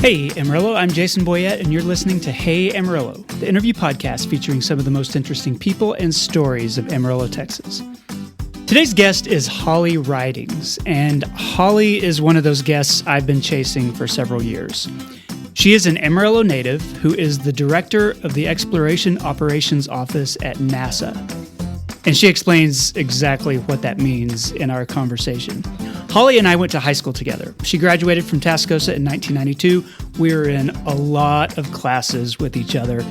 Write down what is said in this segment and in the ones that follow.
Hey Amarillo, I'm Jason Boyette, and you're listening to Hey Amarillo, the interview podcast featuring some of the most interesting people and stories of Amarillo, Texas. Today's guest is Holly Ridings, and Holly is one of those guests I've been chasing for several years. She is an Amarillo native who is the director of the Exploration Operations Office at NASA. And she explains exactly what that means in our conversation. Holly and I went to high school together. She graduated from Tascosa in 1992. We were in a lot of classes with each other.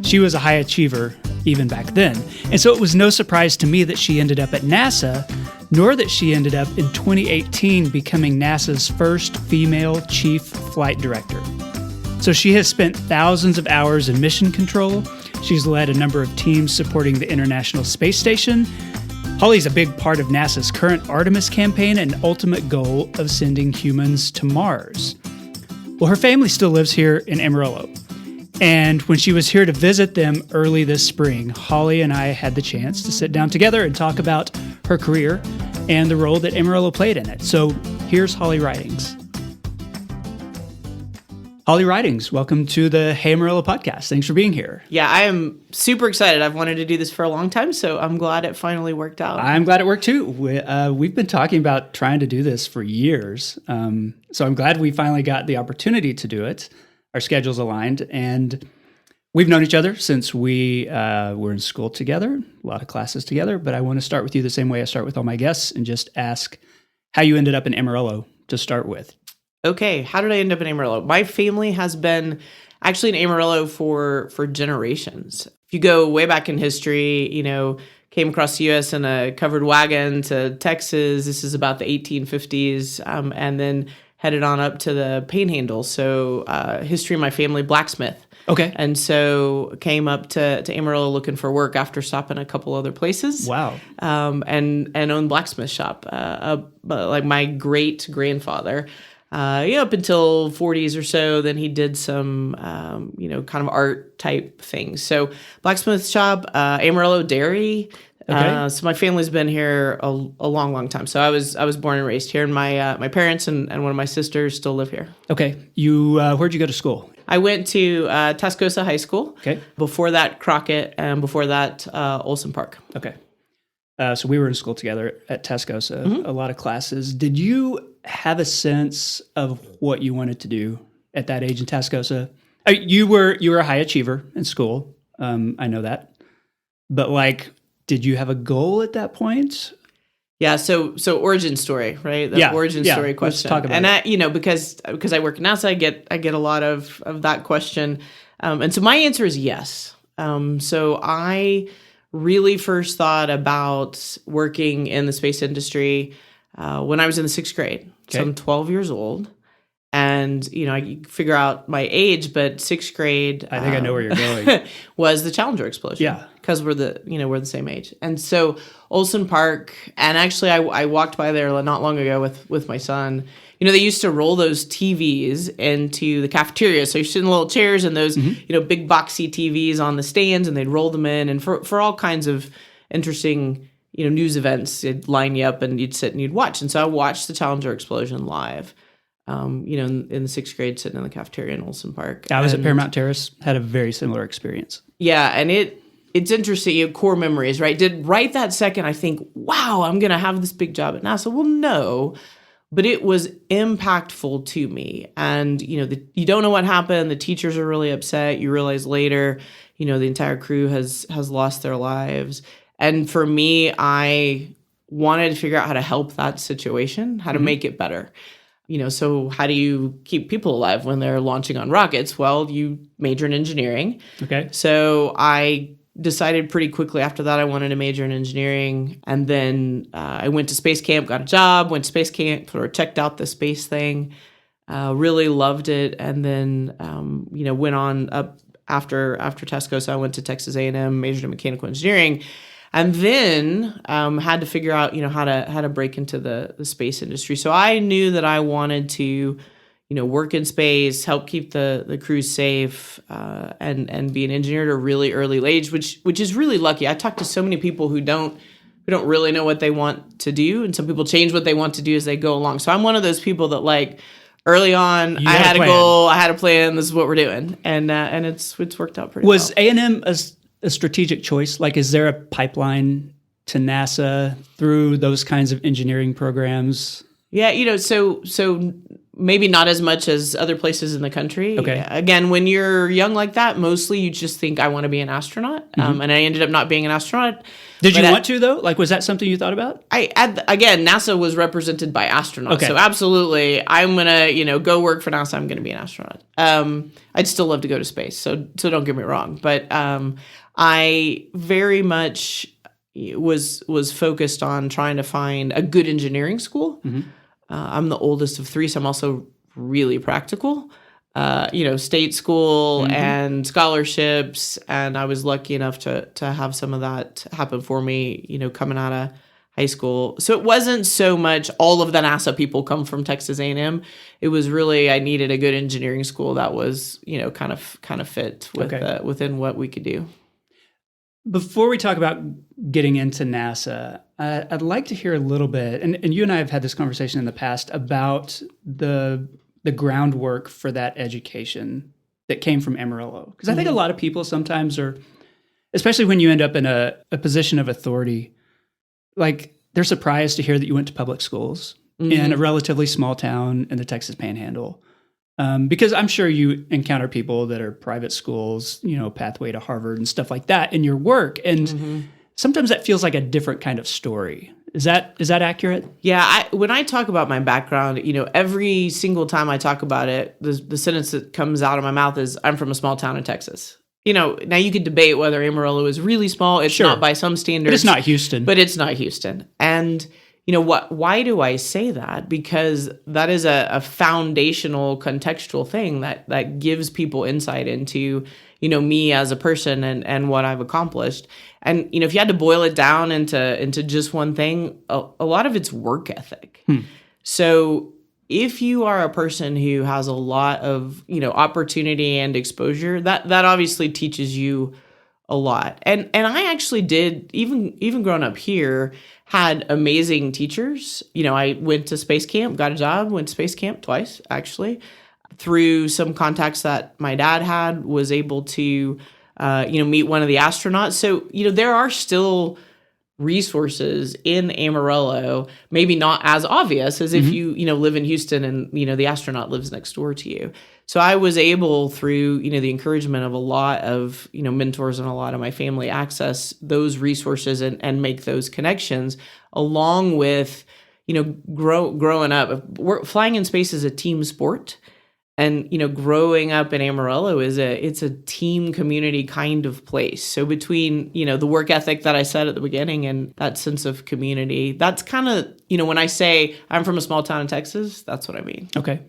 She was a high achiever even back then. And so it was no surprise to me that she ended up at NASA, nor that she ended up in 2018 becoming NASA's first female chief flight director. So she has spent thousands of hours in mission control. She's led a number of teams supporting the International Space Station. Holly's a big part of NASA's current Artemis campaign and ultimate goal of sending humans to Mars. Well, her family still lives here in Amarillo. And when she was here to visit them early this spring, Holly and I had the chance to sit down together and talk about her career and the role that Amarillo played in it. So here's Holly Ridings. Holly Ridings, welcome to the Hey Amarillo podcast. Thanks for being here. Yeah, I am super excited. I've wanted to do this for a long time, so I'm glad it finally worked out. I'm glad it worked too. We've been talking about trying to do this for years, so I'm glad we finally got the opportunity to do it. Our schedules aligned, and we've known each other since we were in school together, a lot of classes together, but I want to start with you the same way I start with all my guests and just ask how you ended up in Amarillo to start with. Okay, how did I end up in Amarillo? My family has been actually in Amarillo for generations. If you go way back in history, came across the U.S. in a covered wagon to Texas. This is about the 1850s, and then headed on up to the Panhandle. So history of my family, blacksmith. Okay. And so came up to Amarillo looking for work after stopping a couple other places. Wow. And owned blacksmith shop. Like my great-grandfather. Up until 40s or so, then he did some, kind of art type things. So blacksmith shop, Amarillo Dairy. Okay. So my family's been here a long, long time. So I was born and raised here, and my parents and one of my sisters still live here. Okay. You where'd you go to school? I went to Tascosa High School. Okay. Before that, Crockett, and before that, Olson Park. Okay. So we were in school together at Tascosa, Mm-hmm. a lot of classes. Did you have a sense of what you wanted to do at that age in Tascosa? You were a high achiever in school. I know that. But did you have a goal at that point? Yeah, so origin story, right? The origin story question. Let's talk about it. Because I work at NASA, I get a lot of that question. And so my answer is yes. So I really first thought about working in the space industry when I was in the 6th grade. Okay. So I'm 12 years old. And, I figure out my age, but 6th grade. I think I know where you're going. Was the Challenger explosion. Yeah. Because we're the same age. And so Olson Park, and actually I walked by there not long ago with my son. They used to roll those TVs into the cafeteria. So you sit in little chairs and those, big boxy TVs on the stands, and they'd roll them in. And for all kinds of interesting, news events, it'd line you up and you'd sit and you'd watch. And so I watched the Challenger explosion live. In the 6th grade, sitting in the cafeteria in Olson Park. I was at Paramount Terrace, had a very similar experience. Yeah, and it's interesting, core memories, right? Did right that second I think, wow, I'm going to have this big job at NASA? Well, no, but it was impactful to me. And, you don't know what happened. The teachers are really upset. You realize later, the entire crew has lost their lives. And for me, I wanted to figure out how to help that situation, how to make it better. So how do you keep people alive when they're launching on rockets? Well, you major in engineering. Okay. So I decided pretty quickly after that I wanted to major in engineering. And then I went to space camp, got a job, went to space camp, sort of checked out the space thing, really loved it. And then, went on up after Tascosa. I went to Texas A&M, majored in mechanical engineering. And then had to figure out, how to break into the space industry. So I knew that I wanted to, work in space, help keep the crews safe, and be an engineer at a really early age, which is really lucky. I talk to so many people who don't really know what they want to do, and some people change what they want to do as they go along. So I'm one of those people that early on, You I had a had a plan. goal, I had a plan. This is what we're doing, and it's worked out pretty Was well. A&M a strategic choice? Like, is there a pipeline to NASA through those kinds of engineering programs? Yeah, so maybe not as much as other places in the country. Okay. Again, when you're young like that, mostly you just think I want to be an astronaut, and I ended up not being an astronaut. Did you But want to, though? Like, was that something you thought about? Again, NASA was represented by astronauts, Okay. so absolutely, I'm gonna go work for NASA. I'm gonna be an astronaut. I'd still love to go to space, so don't get me wrong, but I very much was focused on trying to find a good engineering school. I'm the oldest of three, so I'm also really practical. State school and scholarships, and I was lucky enough to have some of that happen for me, coming out of high school. So it wasn't so much all of the NASA people come from Texas A&M. It was really I needed a good engineering school that was, kind of fit with within what we could do. Before we talk about getting into NASA, I'd like to hear a little bit, and you and I have had this conversation in the past about the groundwork for that education that came from Amarillo. Because I think a lot of people sometimes are, especially when you end up in a position of authority, like they're surprised to hear that you went to public schools in a relatively small town in the Texas Panhandle. Because I'm sure you encounter people that are private schools, pathway to Harvard and stuff like that in your work. And sometimes that feels like a different kind of story. Is that accurate? Yeah, when I talk about my background, every single time I talk about it, the sentence that comes out of my mouth is, I'm from a small town in Texas. Now you could debate whether Amarillo is really small. It's not by some standards. But it's not Houston. But it's not Houston. And why do I say that? Because that is a foundational contextual thing that gives people insight into, me as a person and what I've accomplished. And, if you had to boil it down into just one thing, a lot of it's work ethic. So if you are a person who has a lot of, opportunity and exposure, that obviously teaches you a lot. And I actually did, even growing up here, had amazing teachers. I went to space camp, got a job, went to space camp twice, actually. Through some contacts that my dad had, was able to, meet one of the astronauts. So, there are still resources in Amarillo, maybe not as obvious as if you live in Houston and, the astronaut lives next door to you. So I was able, through, the encouragement of a lot of, mentors and a lot of my family, access those resources and make those connections, along with, growing up. Flying in space is a team sport. And, growing up in Amarillo it's a team community kind of place. So between, the work ethic that I said at the beginning and that sense of community, that's kind of, when I say I'm from a small town in Texas, that's what I mean. Okay.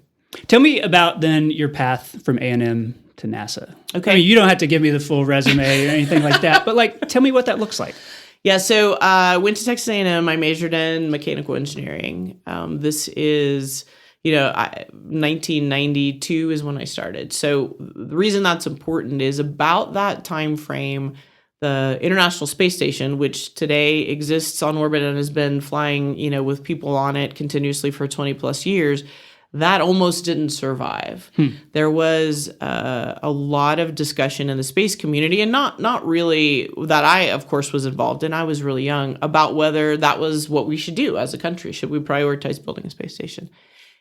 Tell me about then your path from A&M to NASA. Okay. I mean, you don't have to give me the full resume or anything like that, but tell me what that looks like. Yeah, so I went to Texas A&M. I majored in mechanical engineering. This is 1992 is when I started. So the reason that's important is about that time frame, the International Space Station, which today exists on orbit and has been flying, with people on it continuously for 20 plus years, that almost didn't survive. There was a lot of discussion in the space community, and not really that I, of course, was involved in. I was really young, about whether that was what we should do as a country. Should we prioritize building a space station?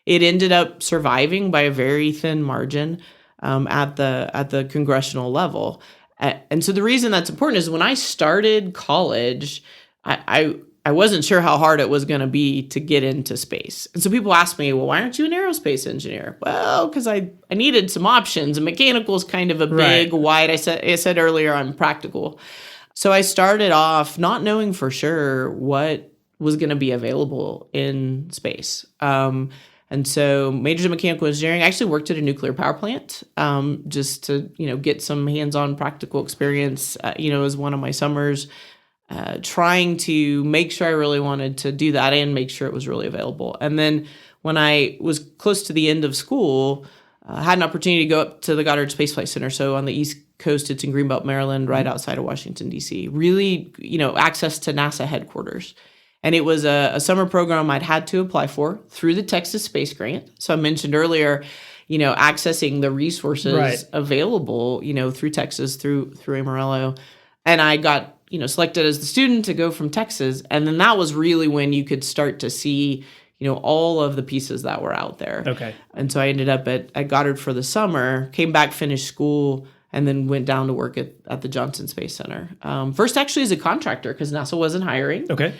It ended up surviving by a very thin margin at the congressional level. And so the reason that's important is when I started college, I wasn't sure how hard it was going to be to get into space. And so people ask me, well, why aren't you an aerospace engineer? Well, because I needed some options. And mechanical is kind of a big, wide. I said earlier, I'm practical. So I started off not knowing for sure what was going to be available in space. And so majored in mechanical engineering. I actually worked at a nuclear power plant just to, get some hands-on practical experience, as one of my summers, trying to make sure I really wanted to do that and make sure it was really available. And then when I was close to the end of school, I had an opportunity to go up to the Goddard Space Flight Center. So on the East Coast, it's in Greenbelt, Maryland, right outside of Washington, D.C. Really, access to NASA headquarters. And it was a summer program I'd had to apply for through the Texas Space Grant. So I mentioned earlier, accessing the resources available, through Texas, through Amarillo. And I got, selected as the student to go from Texas. And then that was really when you could start to see, all of the pieces that were out there. Okay. And so I ended up at Goddard for the summer, came back, finished school, and then went down to work at the Johnson Space Center. First, actually, as a contractor, because NASA wasn't hiring. Okay.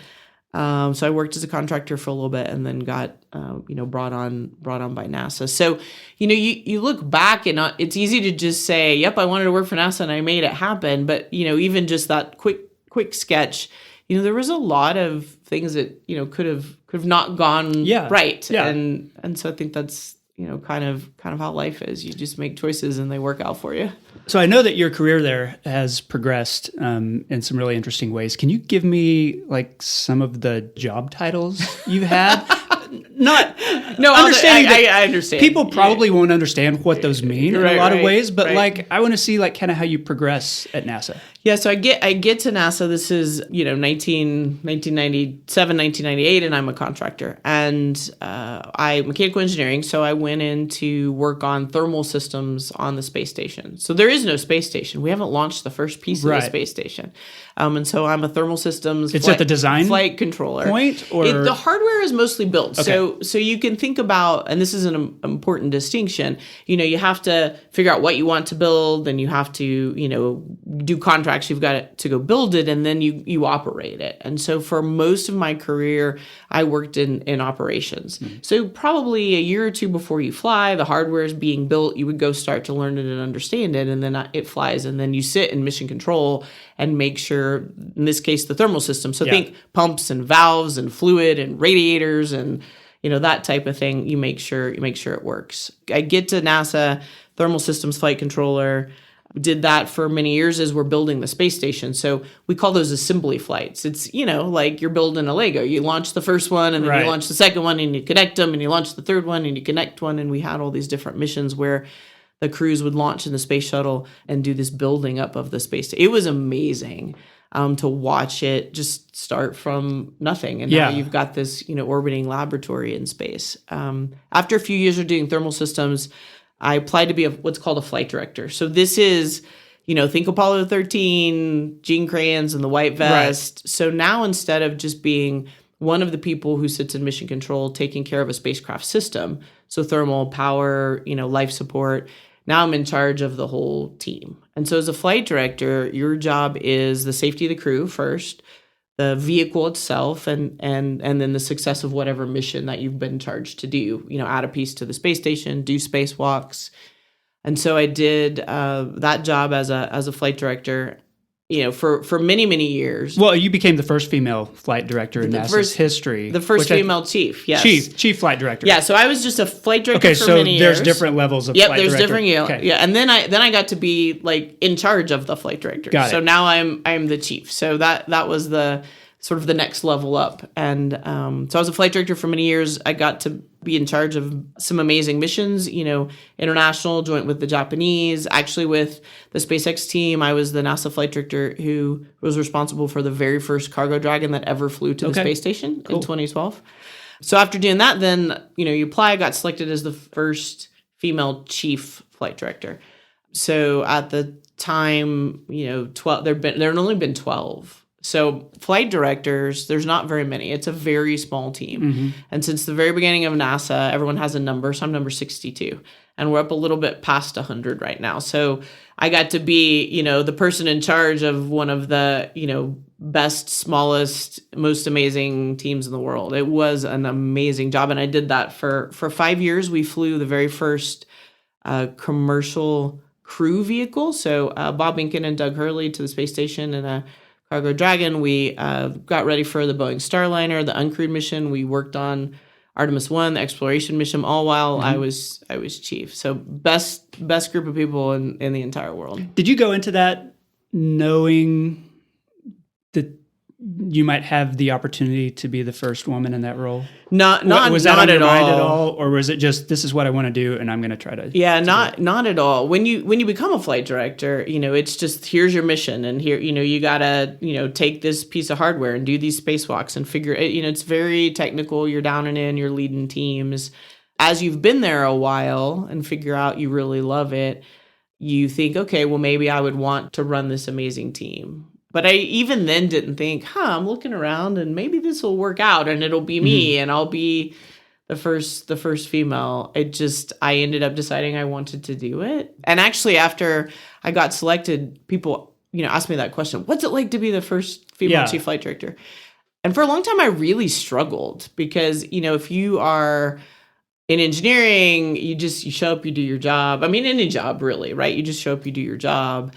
So I worked as a contractor for a little bit, and then got brought on by NASA. So you look back, and it's easy to just say, "Yep, I wanted to work for NASA, and I made it happen." But even just that quick sketch, there was a lot of things that could have not gone right. Yeah. And so I think that's kind of how life is. You just make choices, and they work out for you. So I know that your career there has progressed in some really interesting ways. Can you give me like some of the job titles you've had? I understand. People probably won't understand what those mean in a lot of ways, but like I want to see like kind of how you progress at NASA. Yeah, so I get to NASA. This is 1997, 1998, and I'm a contractor, and I mechanical engineering. So I went in to work on thermal systems on the space station. So there is no space station. We haven't launched the first piece of the space station, and so I'm a thermal systems. It's at the design flight controller point, or the hardware is mostly built. Okay. So you can think about, and this is an important distinction. You have to figure out what you want to build, and you have to do contracts. You've got to go build it, and then you operate it. And so for most of my career, I worked in operations. Mm-hmm. So probably a year or two before you fly, the hardware is being built, you would go start to learn it and understand it, and then it flies. And then you sit in mission control and make sure, in this case, the thermal system. So think pumps and valves and fluid and radiators and that type of thing. You make sure it works. I get to NASA, thermal systems flight controller. Did that for many years as we're building the space station. So we call those assembly flights. It's, like you're building a Lego. You launch the first one, and then you launch the second one, and you connect them, and you launch the third one, and you connect one. And we had all these different missions where the crews would launch in the space shuttle and do this building up of the space. It was amazing to watch it just start from nothing. And now you've got this, orbiting laboratory in space. After a few years of doing thermal systems, I applied to be what's called a flight director. So this is, think Apollo 13, Gene Kranz and the white vest. Right. So now instead of just being one of the people who sits in mission control taking care of a spacecraft system, so thermal, power, life support, now I'm in charge of the whole team. And so as a flight director, your job is the safety of the crew first, the vehicle itself, and then the success of whatever mission that you've been charged to do, add a piece to the space station, do spacewalks. And so I did that job as a flight director, for many, many years. Well, you became the first female flight director in NASA's history. The first female chief, yes. Chief flight director. Yeah, so I was just a flight director for many years. Okay, so there's different levels of flight director. Yep, there's different, yeah. And then I got to be like in charge of the flight director. Got it. So now I'm the chief. So that was the sort of the next level up. And so I was a flight director for many years. I got to be in charge of some amazing missions, international, joint with the Japanese. Actually, with the SpaceX team, I was the NASA flight director who was responsible for the very first Cargo Dragon that ever flew to the space station in 2012. So after doing that, then, you apply. I got selected as the first female chief flight director. So at the time, 12, there had only been 12. So flight directors, there's not very many. It's a very small team. Mm-hmm. And since the very beginning of NASA, everyone has a number. So I'm number 62. And we're up a little bit past 100 right now. So I got to be, the person in charge of one of the, best, smallest, most amazing teams in the world. It was an amazing job. And I did that for 5 years. We flew the very first commercial crew vehicle. So Bob Behnken and Doug Hurley to the space station in a Cargo Dragon. We got ready for the Boeing Starliner, the uncrewed mission. We worked on Artemis 1, the exploration mission, all while I was chief. So best group of people in the entire world. Did you go into that knowing that you might have the opportunity to be the first woman in that role? Not Was that on not your at mind at all. all, or was it just this is what I want to do and I'm going to try to? Yeah, not at all. When you become a flight director, it's just here's your mission, and here you gotta take this piece of hardware and do these spacewalks and figure it. It's very technical. You're down and in. You're leading teams. As you've been there a while and figure out you really love it, you think, okay, well maybe I would want to run this amazing team. But I even then didn't think, I'm looking around and maybe this will work out and it'll be me and I'll be the first female. I ended up deciding I wanted to do it. And actually after I got selected, people, asked me that question, what's it like to be the first female chief flight director? And for a long time, I really struggled because, if you are in engineering, you show up, you do your job. I mean, any job really, right? You just show up, you do your job.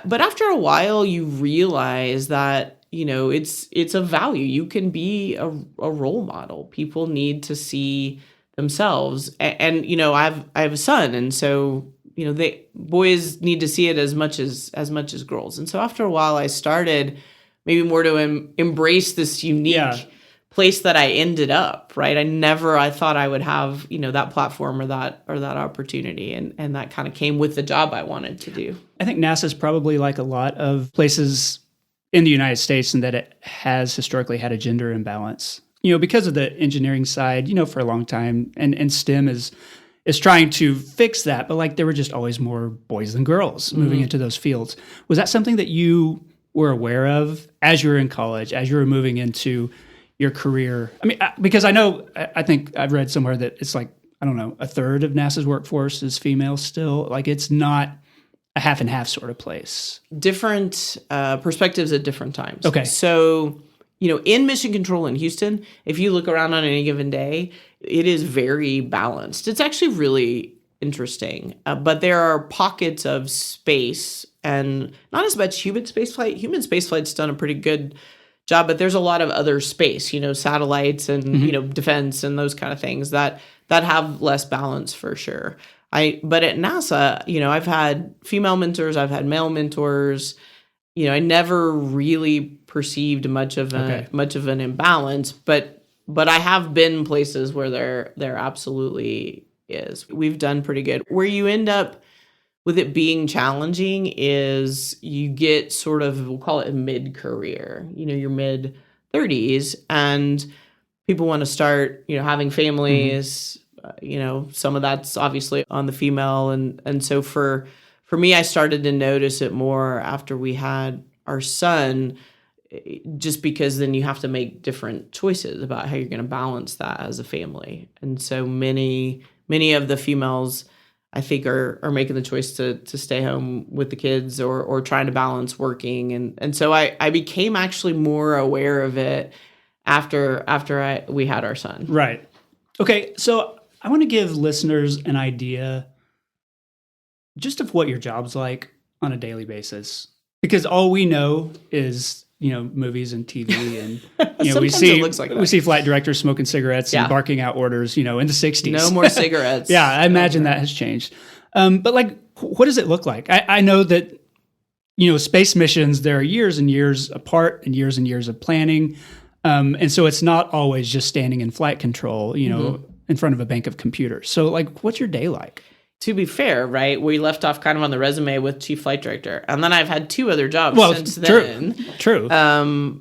But after a while, you realize that, it's a value. You can be a role model. People need to see themselves. And I have a son. And so, boys need to see it as much as girls. And so after a while, I started maybe more to embrace this unique place that I ended up, right? I thought I would have, that platform or that opportunity. And that kind of came with the job I wanted to do. I think NASA is probably like a lot of places in the United States, and that it has historically had a gender imbalance, because of the engineering side, for a long time, and STEM is trying to fix that. But like, there were just always more boys than girls moving into those fields. Was that something that you were aware of as you were in college, as you were moving into your career? I mean, because I think I've read somewhere that it's like, I don't know, a third of NASA's workforce is female still. Like, it's not a half and half sort of place. Different perspectives at different times. Okay. So, in mission control in Houston, if you look around on any given day, it is very balanced. It's actually really interesting. But there are pockets of space, and not as much human spaceflight. Human spaceflight's done a pretty good job, but there's a lot of other space, satellites and, defense and those kind of things that have less balance for sure. But at NASA, I've had female mentors, I've had male mentors. I never really perceived much of an imbalance, but I have been places where there absolutely is. We've done pretty good. Where you end up with it being challenging is you get sort of, we'll call it mid-career, your mid-30s, and people want to start, having families. Some of that's obviously on the female. And so for me, I started to notice it more after we had our son, just because then you have to make different choices about how you're going to balance that as a family. And so many of the females, I think, are making the choice to stay home with the kids or trying to balance working. And so I became actually more aware of it after we had our son. Right. Okay. So I want to give listeners an idea just of what your job's like on a daily basis, because all we know is, movies and TV, and we see flight directors smoking cigarettes and barking out orders, in the 60s. No more cigarettes. Yeah, I imagine that has changed. But like, what does it look like? I know that, space missions, there are years and years apart and years of planning. And so it's not always just standing in flight control, in front of a bank of computers. So like, what's your day like? To be fair, right, we left off kind of on the resume with chief flight director, and then I've had 2 other jobs since then. True.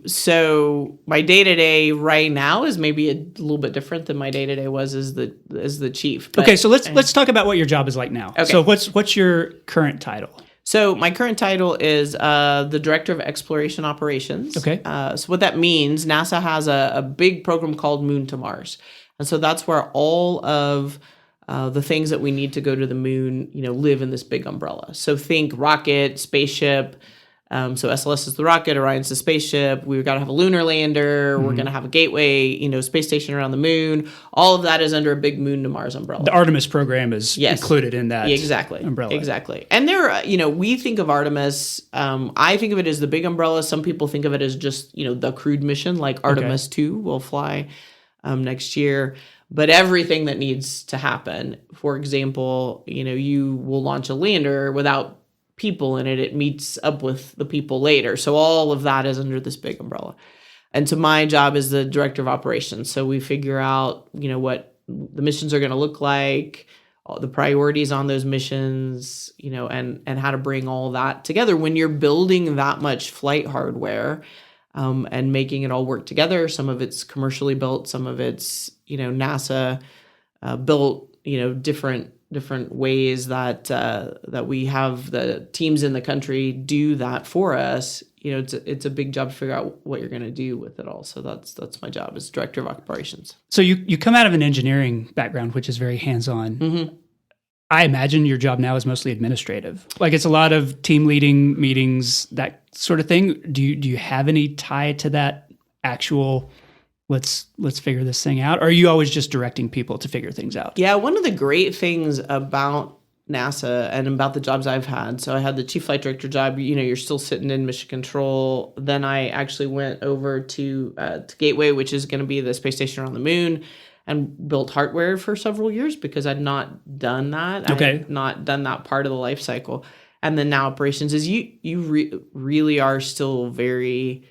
So my day-to-day right now is maybe a little bit different than my day-to-day was as the chief. But, okay, so let's talk about what your job is like now. Okay. So what's your current title? So my current title is the Director of Exploration Operations. Okay. So what that means, NASA has a big program called Moon to Mars. And so that's where all of the things that we need to go to the moon, live in this big umbrella. So think rocket, spaceship. So SLS is the rocket, Orion's the spaceship. We've got to have a lunar lander. We're going to have a gateway, space station around the moon. All of that is under a big Moon to Mars umbrella. The Artemis program is included in that umbrella. Exactly. And there, we think of Artemis, I think of it as the big umbrella. Some people think of it as just, the crewed mission, like Artemis 2 will fly next year. But everything that needs to happen, for example, you will launch a lander without people in it. It meets up with the people later. So all of that is under this big umbrella. And so my job is the director of operations. So we figure out, what the missions are going to look like, all the priorities on those missions, and how to bring all that together. When you're building that much flight hardware, and making it all work together, some of it's commercially built, some of it's, NASA built, different ways that we have the teams in the country do that for us. It's a big job to figure out what you're going to do with it all. So that's my job as director of operations. So you come out of an engineering background, which is very hands-on. Mm-hmm. I imagine your job now is mostly administrative. Like it's a lot of team leading meetings, that sort of thing. Do you have any tie to that actual let's figure this thing out? Or are you always just directing people to figure things out? Yeah, one of the great things about NASA and about the jobs I've had. So I had the chief flight director job. You're still sitting in mission control. Then I actually went over to Gateway, which is going to be the space station around the moon, and built hardware for several years because I'd not done that. Okay. I had not done that part of the life cycle. And then now operations is you really are still very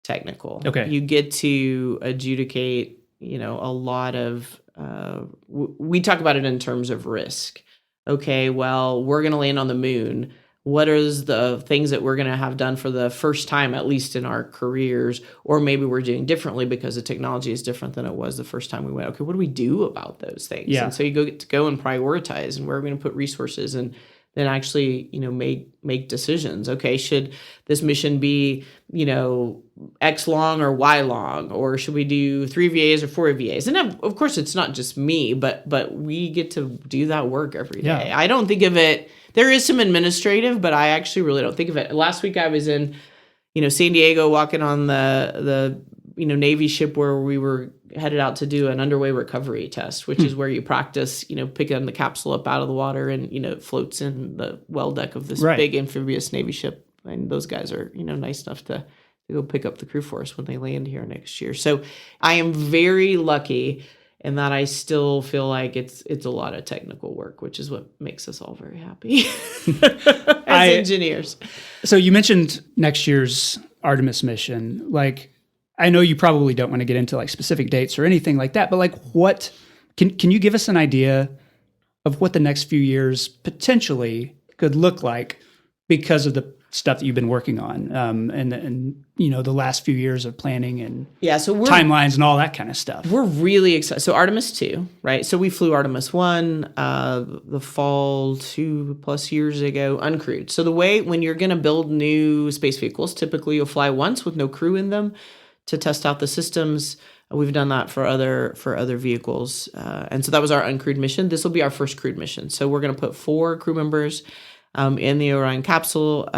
technical. Okay. You get to adjudicate, a lot of, we talk about it in terms of risk. Okay, well, we're going to land on the moon. What is the things that we're going to have done for the first time, at least in our careers, or maybe we're doing differently because the technology is different than it was the first time we went. Okay, what do we do about those things? Yeah. And so you get to go and prioritize, and where are we going to put resources, and then actually, make decisions. Okay, should this mission be, X long or Y long, or should we do 3 VAs or 4 VAs? And of course, it's not just me, but we get to do that work every day. Yeah. I don't think of it. There is some administrative, but I actually really don't think of it. Last week I was in, San Diego, walking on the Navy ship where we were headed out to do an underway recovery test, which is where you practice, picking the capsule up out of the water, and, it floats in the well deck of this Right. big amphibious Navy ship. And those guys are, nice enough to go pick up the crew for us when they land here next year. So I am very lucky in that I still feel like it's a lot of technical work, which is what makes us all very happy as engineers. So you mentioned next year's Artemis mission. Like, I know you probably don't want to get into like specific dates or anything like that, but like what can you give us an idea of what the next few years potentially could look like because of the stuff that you've been working on, and the last few years of planning and so timelines and all that kind of stuff. We're really excited. So Artemis 2, right? So we flew Artemis 1 the fall 2+ years ago, uncrewed. So the way when you're going to build new space vehicles, typically you'll fly once with no crew in them to test out the systems. We've done that for other vehicles, and so that was our uncrewed mission. This will be our first crewed mission. So we're going to put 4 crew members in the Orion capsule.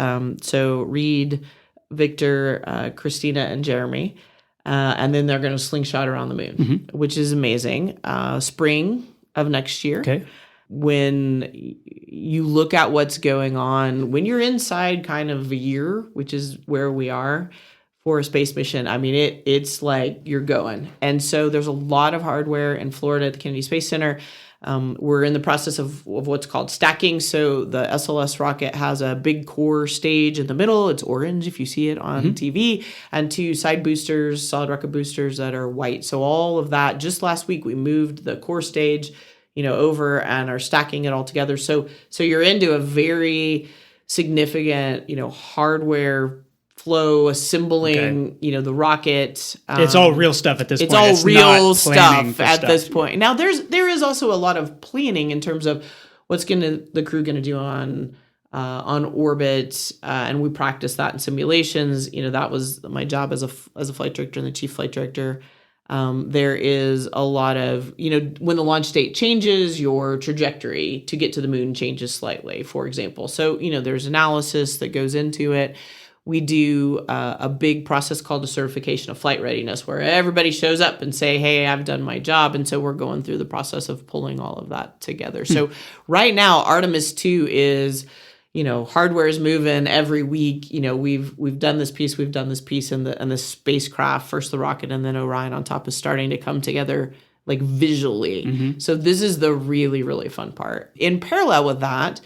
So Reed, Victor, Christina, and Jeremy. And then they're going to slingshot around the moon, which is amazing. Spring of next year. Okay. When you look at what's going on, when you're inside kind of a year, which is where we are for a space mission, I mean, it's like you're going. And so there's a lot of hardware in Florida at the Kennedy Space Center. We're in the process of what's called stacking. So the SLS rocket has a big core stage in the middle. It's orange if you see it on TV, and 2 side boosters, solid rocket boosters that are white. So all of that, just last week we moved the core stage, over and are stacking it all together. So you're into a very significant, hardware flow, assembling, the rocket. It's all real stuff at this point. It's all real stuff at this point. Now, there is also a lot of planning in terms of what's the crew going to do on orbit, and we practice that in simulations. That was my job as a flight director and the chief flight director. There is a lot of, when the launch date changes, your trajectory to get to the moon changes slightly, for example. So, there's analysis that goes into it. We do a big process called the certification of flight readiness, where everybody shows up and say, hey, I've done my job. And so we're going through the process of pulling all of that together. So right now, Artemis 2 is, hardware is moving every week. We've done this piece, and the spacecraft, first the rocket and then Orion on top, is starting to come together like visually. So this is the really, really fun part. In parallel with that,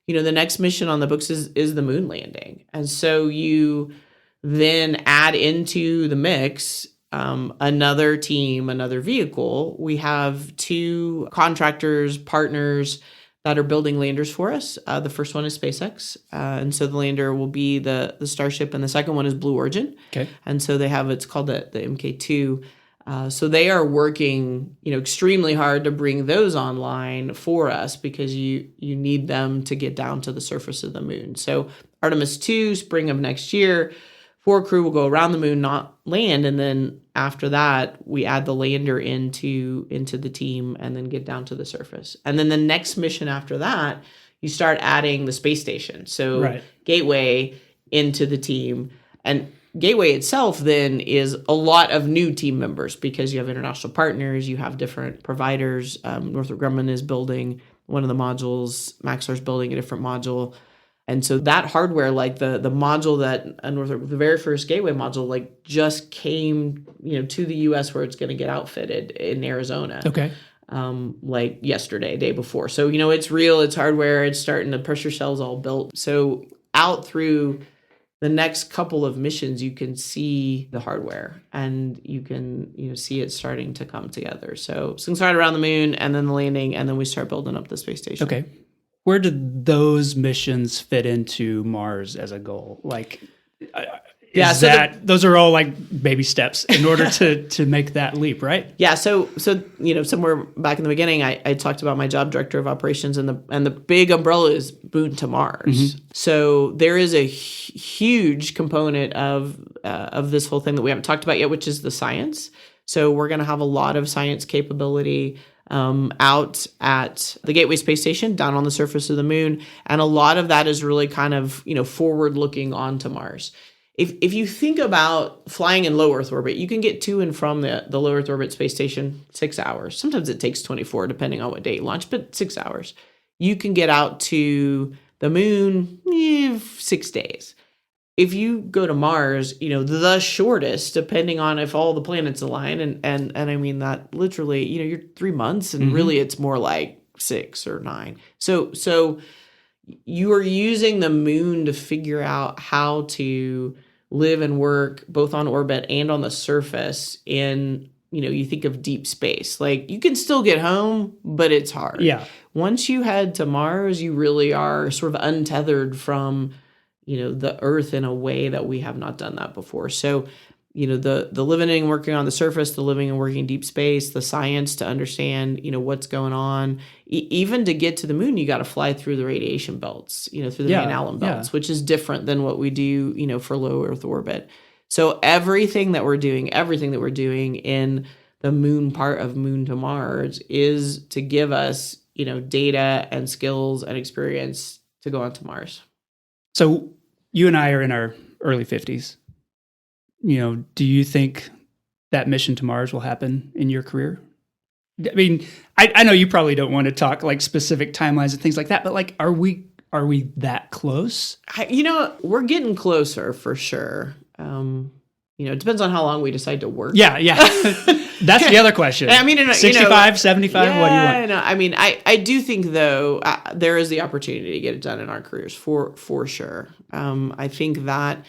the next mission on the books is the moon landing. And so then add into the mix another team, another vehicle. We have 2 contractors, partners that are building landers for us. The first one is SpaceX. And so the lander will be the Starship, and the second one is Blue Origin. Okay. And so they have, it's called the MK2. So they are working, extremely hard to bring those online for us because you need them to get down to the surface of the moon. So Artemis 2, spring of next year, 4 crew will go around the moon, not land, and then after that, we add the lander into the team and then get down to the surface. And then the next mission after that, you start adding the space station. So Gateway into the team. And Gateway itself then is a lot of new team members because you have international partners, you have different providers. Northrop Grumman is building one of the modules, Maxar's building a different module. And so that hardware, like the module that Northrop, the very first Gateway module, like just came, to the U.S. where it's going to get outfitted in Arizona. Okay. Like yesterday, day before. So, it's real, it's hardware, it's starting, the pressure cell's all built. So out through the next couple of missions, you can see the hardware and you can, see it starting to come together. So things started around the moon and then the landing, and then we start building up the space station. Okay. Where did those missions fit into Mars as a goal? Like, those are all like baby steps in order to make that leap, right? Yeah. So somewhere back in the beginning, I talked about my job, director of operations, and the big umbrella is Moon to Mars. Mm-hmm. So there is a huge component of this whole thing that we haven't talked about yet, which is the science. So we're going to have a lot of science capability out at the Gateway Space Station, down on the surface of the moon. And a lot of that is really kind of, forward looking onto Mars. If you think about flying in low Earth orbit, you can get to and from the low Earth orbit space station 6 hours. Sometimes it takes 24, depending on what day you launch, but 6 hours. You can get out to the moon 6 days. If you go to Mars, the shortest, depending on if all the planets align, and I mean that literally, you're 3 months, and really it's more like 6 or 9. So you are using the moon to figure out how to live and work both on orbit and on the surface in, you think of deep space. Like, you can still get home, but it's hard. Yeah. Once you head to Mars, you really are sort of untethered from the Earth in a way that we have not done that before. So, the living and working on the surface, the living and working deep space, the science to understand, what's going on. Even to get to the moon, you got to fly through the radiation belts, through the Van Allen belts, which is different than what we do, for low Earth orbit. So everything that we're doing in the moon part of Moon to Mars is to give us, data and skills and experience to go onto Mars. So you and I are in our early 50s. Do you think that mission to Mars will happen in your career? I mean, I know you probably don't want to talk like specific timelines and things like that, but like, are we that close? We're getting closer for sure. It depends on how long we decide to work. Yeah. That's the other question. I mean, 65, 75, what do you want? I mean, I do think, though, there is the opportunity to get it done in our careers for sure. I think that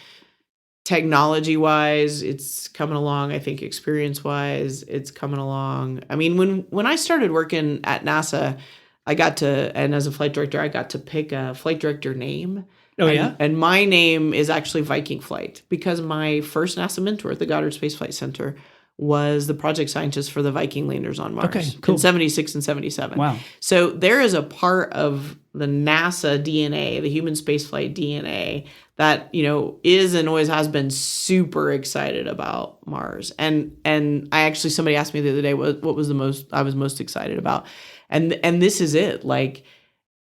technology-wise, it's coming along. I think experience-wise, it's coming along. I mean, when I started working at NASA, and as a flight director, I got to pick a flight director name. Oh, yeah? And my name is actually Viking Flight because my first NASA mentor at the Goddard Space Flight Center was the project scientist for the Viking landers on Mars. Okay, cool. In 76 and 77. Wow. So there is a part of the NASA DNA, the human spaceflight DNA, that, is and always has been super excited about Mars. And I actually, somebody asked me the other day what was I was most excited about. And this is it. Like,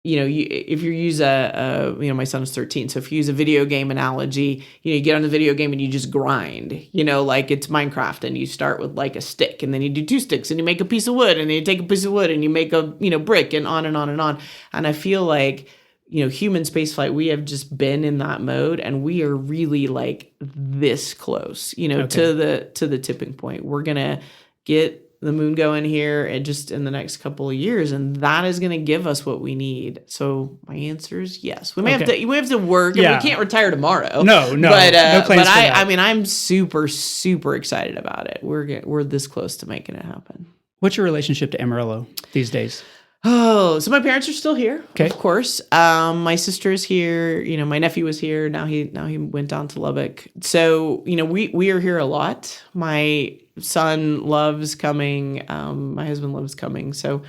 if you use my son is 13. So if you use a video game analogy, you get on the video game and you just grind, like it's Minecraft, and you start with like a stick, and then you do 2 sticks, and you make a piece of wood, and then you take a piece of wood and you make a, brick, and on and on and on. And I feel like, human spaceflight, we have just been in that mode, and we are really like this close, to the tipping point. We're going to get the moon going here and just in the next couple of years, and that is going to give us what we need. So my answer is yes. We may have to work, and we can't retire tomorrow. No, no plans for that. I mean, I'm super, super excited about it. We're this close to making it happen. What's your relationship to Amarillo these days? Oh, so my parents are still here, okay. Of course. My sister is here. My nephew was here. Now he went down to Lubbock. So, we are here a lot. My son loves coming. My husband loves coming. So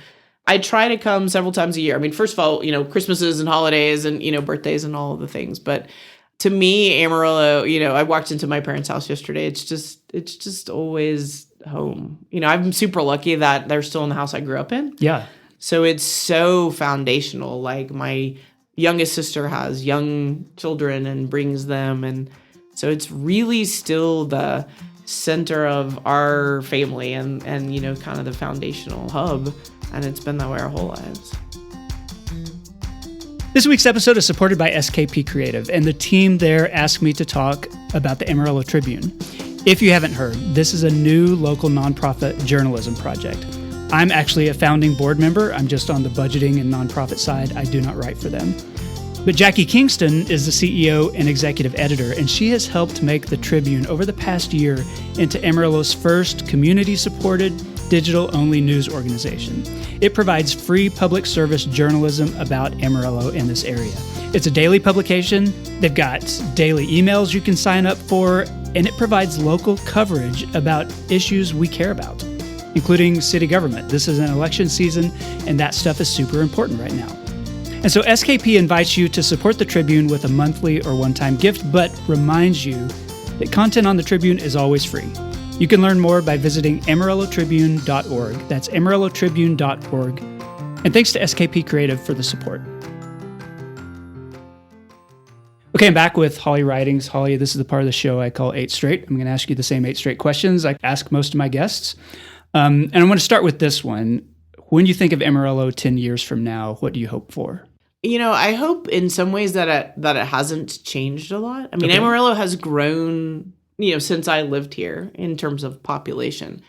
I try to come several times a year. I mean, first of all, Christmases and holidays and, birthdays and all of the things. But to me, Amarillo, I walked into my parents' house yesterday. It's just always home. I'm super lucky that they're still in the house I grew up in. Yeah. So it's so foundational. Like my youngest sister has young children and brings them. And so it's really still the center of our family and kind of the foundational hub. And it's been that way our whole lives. This week's episode is supported by SKP Creative, and the team there asked me to talk about the Amarillo Tribune. If you haven't heard, this is a new local nonprofit journalism project. I'm actually a founding board member. I'm just on the budgeting and nonprofit side. I do not write for them. But Jackie Kingston is the CEO and executive editor, and she has helped make the Tribune over the past year into Amarillo's first community-supported, digital-only news organization. It provides free public service journalism about Amarillo in this area. It's a daily publication. They've got daily emails you can sign up for, and it provides local coverage about issues we care about, including city government. This is an election season, and that stuff is super important right now. And so SKP invites you to support the Tribune with a monthly or one-time gift, but reminds you that content on the Tribune is always free. You can learn more by visiting AmarilloTribune.org. That's AmarilloTribune.org. And thanks to SKP Creative for the support. Okay, I'm back with Holly Ridings. Holly, this is the part of the show I call 8 Straight. I'm going to ask you the same 8 straight questions I ask most of my guests. And I want to start with this one. When you think of Amarillo 10 years from now, what do you hope for? I hope in some ways that it hasn't changed a lot. I mean, okay. Amarillo has grown, since I lived here in terms of population.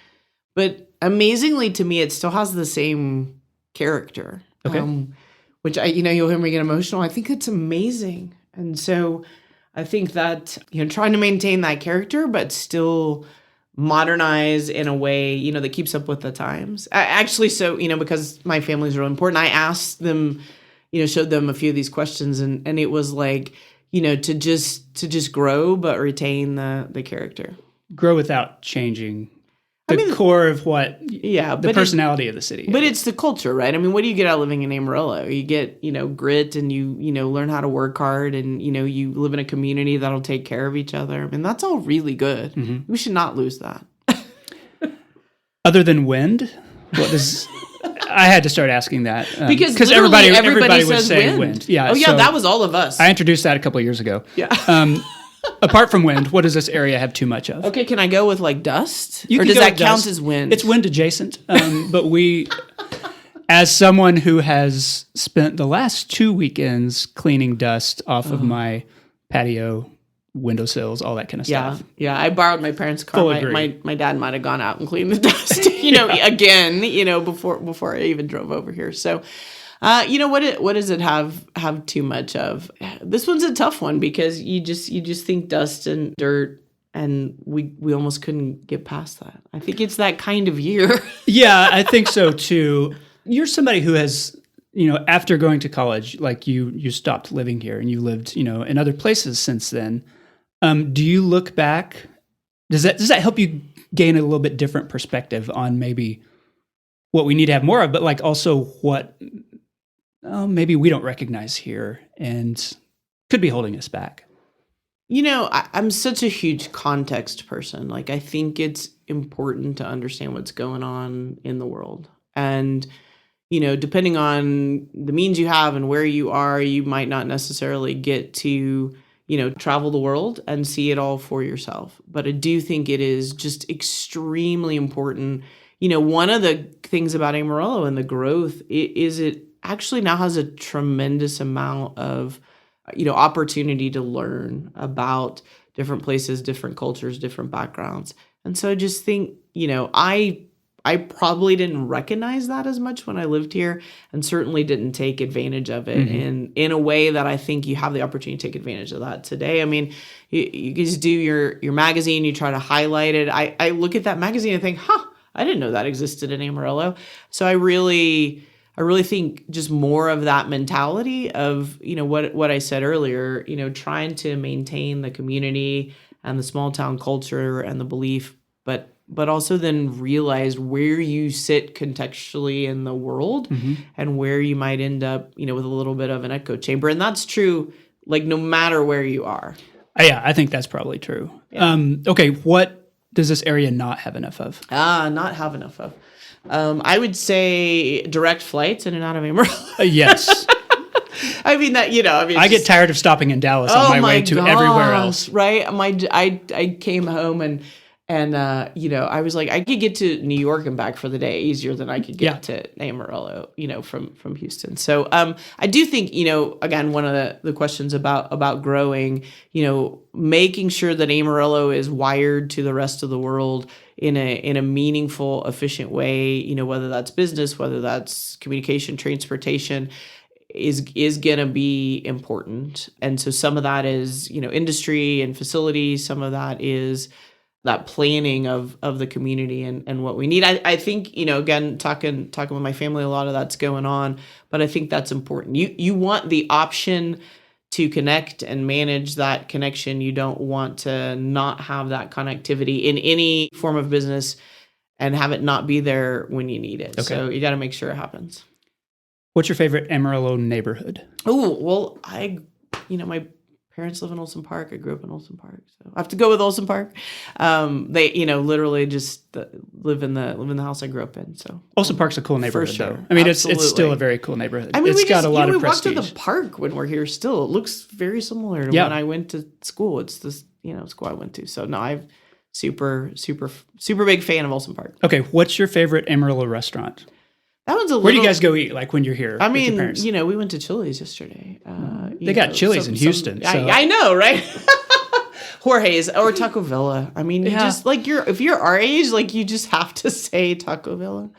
But amazingly to me, it still has the same character. Okay. Which, you'll hear me get emotional. I think it's amazing. And so I think that, trying to maintain that character, but still modernize in a way, that keeps up with the times. Because my family is really important, I asked them, showed them a few of these questions, and it was like, to just grow, but retain the character. Grow without changing the core of the personality of the city. But it's the culture, right? I mean, what do you get out of living in Amarillo? You get, grit, and you learn how to work hard, and, you live in a community that'll take care of each other. I mean, that's all really good. Mm-hmm. We should not lose that. Other than wind, what does... I had to start asking that because everybody would say wind. Yeah. Oh yeah, so that was all of us. I introduced that a couple of years ago. Yeah. Apart from wind, what does this area have too much of? Okay, can I go with like dust? Or does that count as wind? It's wind adjacent. But we, as someone who has spent the last 2 weekends cleaning dust off of my patio, windowsills, all that kind of stuff. Yeah. I borrowed my parents' car. My dad might have gone out and cleaned the dust, again, before I even drove over here. So, what does it have too much of? This one's a tough one because you just think dust and dirt, and we almost couldn't get past that. I think it's that kind of year. Yeah, I think so too. You're somebody who has, after going to college, like you stopped living here and you lived, in other places since then. Do you look back? Does that help you gain a little bit different perspective on maybe what we need to have more of, but like also what maybe we don't recognize here and could be holding us back? I'm such a huge context person. Like, I think it's important to understand what's going on in the world. And, depending on the means you have and where you are, you might not necessarily get to, travel the world and see it all for yourself. But I do think it is just extremely important. One of the things about Amarillo and the growth is it actually now has a tremendous amount of, opportunity to learn about different places, different cultures, different backgrounds. And so I just think, I I probably didn't recognize that as much when I lived here, and certainly didn't take advantage of it in a way that I think you have the opportunity to take advantage of that today. I mean, you just do your magazine, you try to highlight it. I look at that magazine and think, I didn't know that existed in Amarillo. So I really think just more of that mentality of, what I said earlier, trying to maintain the community and the small town culture and the belief, but also then realize where you sit contextually in the world and where you might end up, with a little bit of an echo chamber. And that's true, like, no matter where you are. Yeah, I think that's probably true. Yeah. Okay, what does this area not have enough of? Not have enough of. I would say direct flights in and out of Amarillo. Yes. I mean, I get tired of stopping in Dallas on my way to everywhere else. Right. I came home and I was like, I could get to New York and back for the day easier than I could get to Amarillo, from Houston. So I do think, again, one of the questions about growing, making sure that Amarillo is wired to the rest of the world in a meaningful, efficient way, whether that's business, whether that's communication, transportation, is going to be important. And so some of that is, industry and facilities. Some of that is that planning of the community and what we need. I think, again, talking with my family, a lot of that's going on, but I think that's important. You want the option to connect and manage that connection. You don't want to not have that connectivity in any form of business and have it not be there when you need it. Okay. So you got to make sure it happens. What's your favorite Amarillo neighborhood? Oh, well, my parents live in Olson Park. I grew up in Olson Park, so I have to go with Olson Park. They, literally just live in the house I grew up in. So Olson Park's a cool neighborhood, for sure. Though. I mean, it's still a very cool neighborhood. I mean, it's got a lot of we prestige. We walk to the park when we're here. Still, it looks very similar to when I went to school. It's this, school I went to. So no, I'm super big fan of Olson Park. Okay, what's your favorite Amarillo restaurant? That one's Where do you guys go eat? Like when you're here? I mean, with your parents? we went to Chili's yesterday. They got Chili's in Houston. So. I know, right? Jorge's or Taco Villa. I mean, you just like if you're our age, like you just have to say Taco Villa.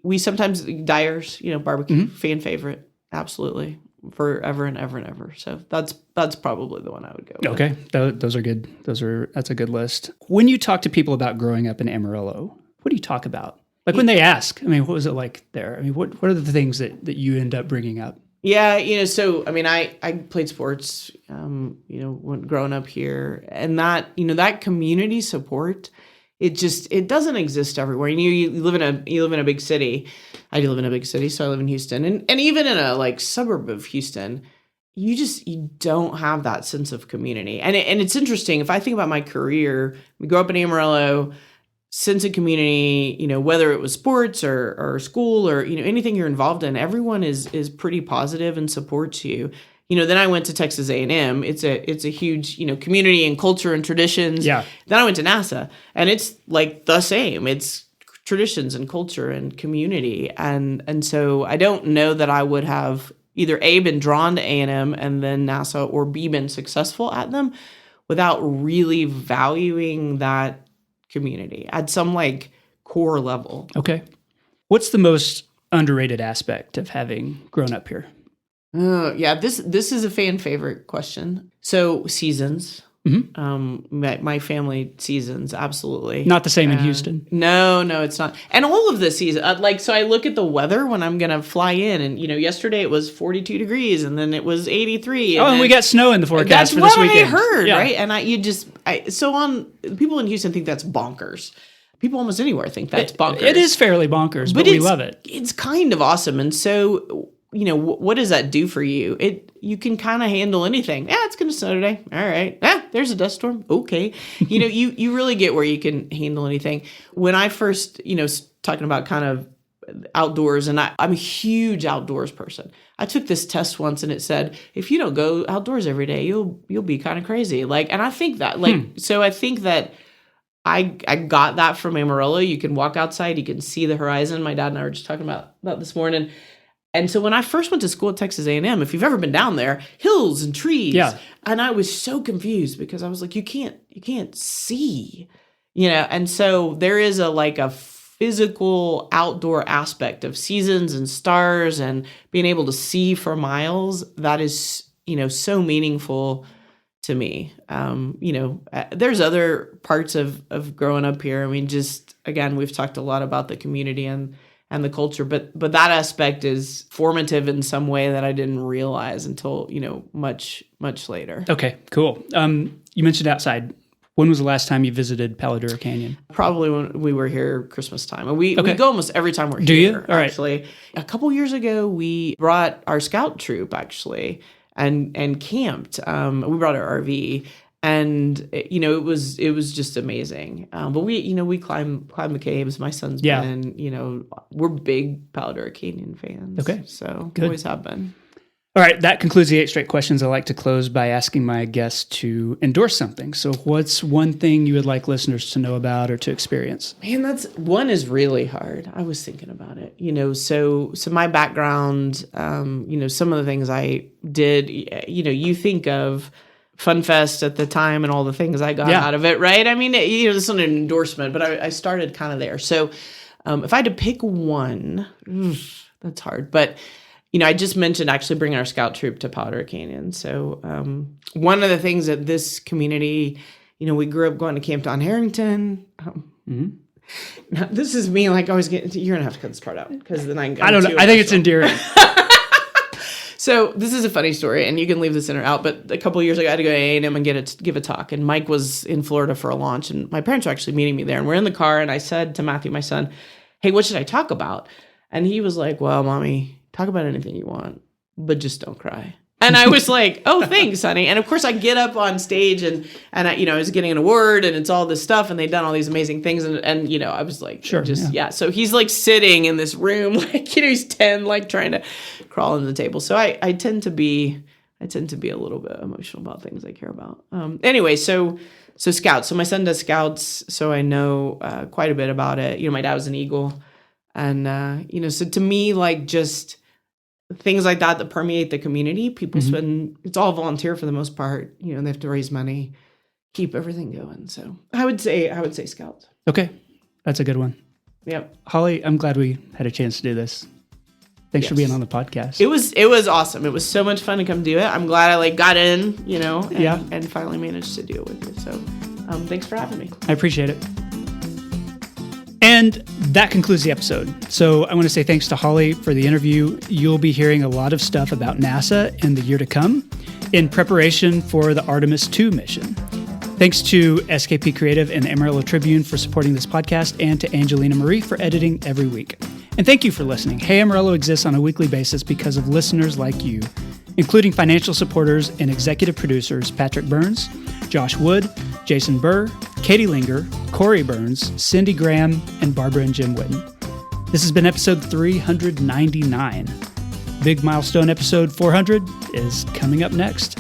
We sometimes Dyer's, barbecue, fan favorite, absolutely, forever and ever and ever. So that's probably the one I would go with. Okay, those are good. That's a good list. When you talk to people about growing up in Amarillo, what do you talk about? Like when they ask, I mean, what was it like there? I mean, what are the things that you end up bringing up? Yeah, so, I mean, I played sports, when growing up here, and that, that community support, it doesn't exist everywhere. You live in a big city. I do live in a big city, so I live in Houston, and even in a suburb of Houston, you don't have that sense of community. And it's interesting. If I think about my career, we grew up in Amarillo, sense of community, whether it was sports or school or, anything you're involved in, everyone is pretty positive and supports you. Then I went to Texas A&M. It's a huge, community and culture and traditions. Yeah. Then I went to NASA and it's like the same. It's traditions and culture and community. And so I don't know that I would have either A, been drawn to A&M and then NASA, or B, been successful at them without really valuing that community at some core level. Okay. What's the most underrated aspect of having grown up here? Yeah, this is a fan favorite question. So seasons. Mm-hmm. My family seasons, absolutely. Not the same in Houston. No, it's not. And all of the seasons, so I look at the weather when I'm going to fly in, and yesterday it was 42 degrees, and then it was 83. And we got snow in the forecast for this weekend. That's what I heard, right? And people in Houston think that's bonkers. People almost anywhere think that's bonkers. It is fairly bonkers, but we love it. It's kind of awesome, and so. What does that do for you? You can kind of handle anything. Yeah, it's going to snow today. All right. There's a dust storm. Okay. You really get where you can handle anything. When I first, talking about kind of outdoors, and I'm a huge outdoors person. I took this test once and it said, if you don't go outdoors every day, you'll be kind of crazy. And I think that, so I think that I got that from Amarillo. You can walk outside, you can see the horizon. My dad and I were just talking about that this morning. And so when I first went to school at Texas A&M, if you've ever been down there, hills and trees. Yeah. And I was so confused because I was like, you can't see, and so there is a physical outdoor aspect of seasons and stars and being able to see for miles, that is, so meaningful to me. There's other parts of growing up here. I mean, just, again, we've talked a lot about the community and the culture, but that aspect is formative in some way that I didn't realize until, much, much later. Okay, cool. You mentioned outside. When was the last time you visited Palo Duro Canyon? Probably when we were here Christmas time. And we go almost every time we're here. Do you? All right. Actually. A couple years ago, we brought our scout troop, actually, and camped. We brought our RV. And it was just amazing. But we climb the caves. My son's been, we're big Palo Duro Canyon fans. Okay, so good. Always have been. All right, that concludes the 8 straight questions. I like to close by asking my guests to endorse something. So, what's one thing you would like listeners to know about or to experience? Man, one is really hard. I was thinking about it. So my background, some of the things I did. You think of FunFest at the time and all the things I got out of it, right? I mean, this is not an endorsement, but I started kind of there. So if I had to pick one, that's hard. But, I just mentioned actually bringing our scout troop to Palo Duro Canyon. So one of the things that this community, we grew up going to Camp Don Harrington. Now, this is me like always getting, you're going to have to cut this part out because then I don't know. I think it's endearing. So this is a funny story, and you can leave this in or out, but a couple of years ago, I had to go to A&M and give a talk, and Mike was in Florida for a launch, and my parents were actually meeting me there, and we're in the car, and I said to Matthew, my son, hey, what should I talk about? And he was like, well, Mommy, talk about anything you want, but just don't cry. And I was like, oh, thanks, honey. And of course, I get up on stage and I, I was getting an award and it's all this stuff and they'd done all these amazing things. And I was like, sure, So he's like sitting in this room, like, he's 10, like trying to crawl under the table. So I tend to be a little bit emotional about things I care about. Anyway, so Scouts. So my son does Scouts. So I know quite a bit about it. My dad was an Eagle. And, so to me, like just things like that permeate the community. People it's all volunteer for the most part. They have to raise money, keep everything going. So I would say Scouts. Okay. That's a good one. Yep. Holly, I'm glad we had a chance to do this. Thanks for being on the podcast. It was awesome. It was so much fun to come do it. I'm glad I got in, and finally managed to do it with you. So thanks for having me. I appreciate it. And that concludes the episode. So I want to say thanks to Holly for the interview. You'll be hearing a lot of stuff about NASA in the year to come in preparation for the Artemis II mission. Thanks to SKP Creative and the Amarillo Tribune for supporting this podcast and to Angelina Marie for editing every week. And thank you for listening. Hey Amarillo exists on a weekly basis because of listeners like you, including financial supporters and executive producers Patrick Burns, Josh Wood, Jason Burr, Katie Linger, Corey Burns, Cindy Graham, and Barbara and Jim Witten. This has been episode 399. Big milestone episode 400 is coming up next.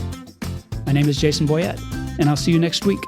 My name is Jason Boyette, and I'll see you next week.